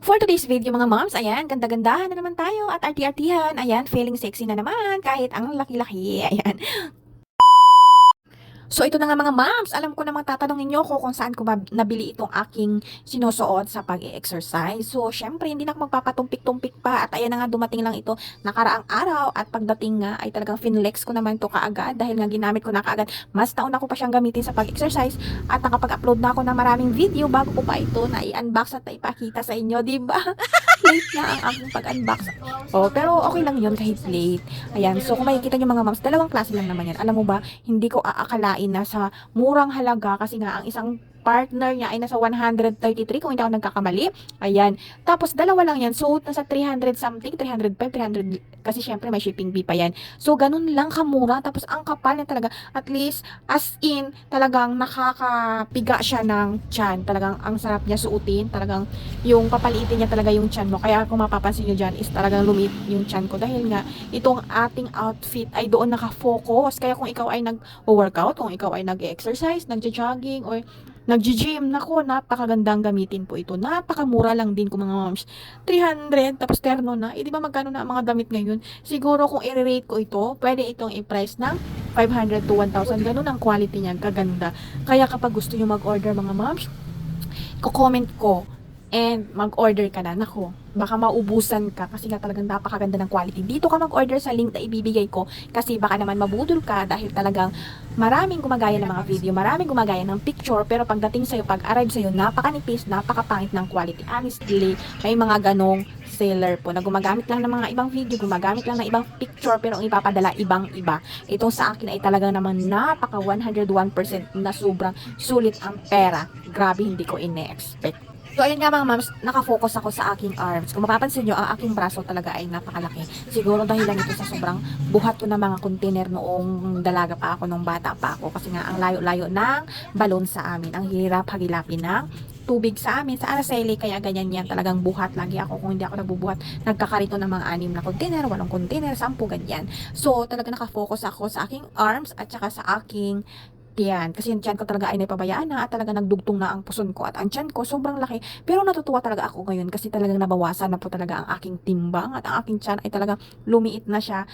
For today's video mga moms, ayan, ganda-gandahan na naman tayo at arti-artihan. Ayan, feeling sexy na naman kahit ang laki-laki. Ayan. So ito na nga mga moms, alam ko namang tatanungin niyo ko kung saan ko nabili itong aking sinusuot sa pag-exercise. So syempre hindi na ako magpapatumpik-tumpik pa at ayan na nga dumating lang ito nakaraang araw at pagdating nga ay talagang finlex ko naman to kaagad dahil nga ginamit ko na kaagad. Mas nauna ko pa siyang gamitin sa pag-exercise at nakapag-upload na ako ng maraming video bago ko pa ito na i-unbox at ipakita sa inyo, di ba? Late na ang aking pag-unbox. Oh, pero okay lang 'yon kahit late. Ayan, so kung makikita niyo mga moms, dalawang klase lang naman 'yan. Alam mo ba, hindi ko aakalain na sa murang halaga kasi nga ang isang partner niya ay nasa 133 kung hindi ako nagkakamali. Ayan. Tapos dalawa lang yan. So nasa 300 something, 305, 300 kasi syempre may shipping fee pa yan. So ganun lang kamura. Tapos ang kapal niya talaga. At least as in talagang nakakapiga siya ng tiyan. Talagang ang sarap niya suotin. Talagang yung papaliitin niya talaga yung tiyan mo. Kaya kung mapapansin niyo dyan is talagang lumit yung tiyan ko. Dahil nga itong ating outfit ay doon nakafocus. Kaya kung ikaw ay nag-workout, kung ikaw ay nag-exercise, nag-jogging, or nag-gym, nako, napakagandang gamitin po ito. Napakamura lang din ko mga moms. 300, tapos terno na. Eh, di ba magkano na ang mga damit ngayon? Siguro kung i-rate ko ito, pwede itong i-price ng 500 to 1,000. Ganun ang quality niyan, kaganda. Kaya kapag gusto nyo mag-order mga moms, comment ko and mag-order ka na. Nako, baka maubusan ka kasi nga talagang napakaganda ng quality. Dito ka mag-order sa link na ibibigay ko kasi baka naman mabudol ka dahil talagang maraming gumagaya ng mga video, maraming gumagaya ng picture, pero pagdating sa'yo, pag-arrive sa'yo, napakanipis, napakapangit ng quality. Honestly, may mga ganong seller po na gumagamit lang ng mga ibang video, gumagamit lang ng ibang picture, pero ang ipapadala ibang-iba. Itong sa akin ay talagang naman napaka 101% na sobrang sulit ang pera. Grabe, hindi ko ine-expect. So, ayun nga mga moms, nakafocus ako sa aking arms. Kung mapapansin nyo, ang aking braso talaga ay napakalaki. Siguro dahil lang ito sa sobrang buhat ko ng mga container noong dalaga pa ako, nung bata pa ako. Kasi nga, ang layo-layo ng balon sa amin. Ang hirap hagilapin ng tubig sa amin, sa Araceli, kaya ganyan yan, talagang buhat lagi ako. Kung hindi ako nagbubuhat, nagkakarito ng mga 6 na container, 8 container, 10, ganyan. So, talaga nakafocus ako sa aking arms at saka sa aking yan, kasi yung tiyan ko talaga ay napabayaan na at talaga nagdugtong na ang puson ko at ang tiyan ko sobrang laki. Pero natutuwa talaga ako ngayon kasi talagang nabawasan na po talaga ang aking timbang at ang aking tiyan ay talagang lumiit na siya.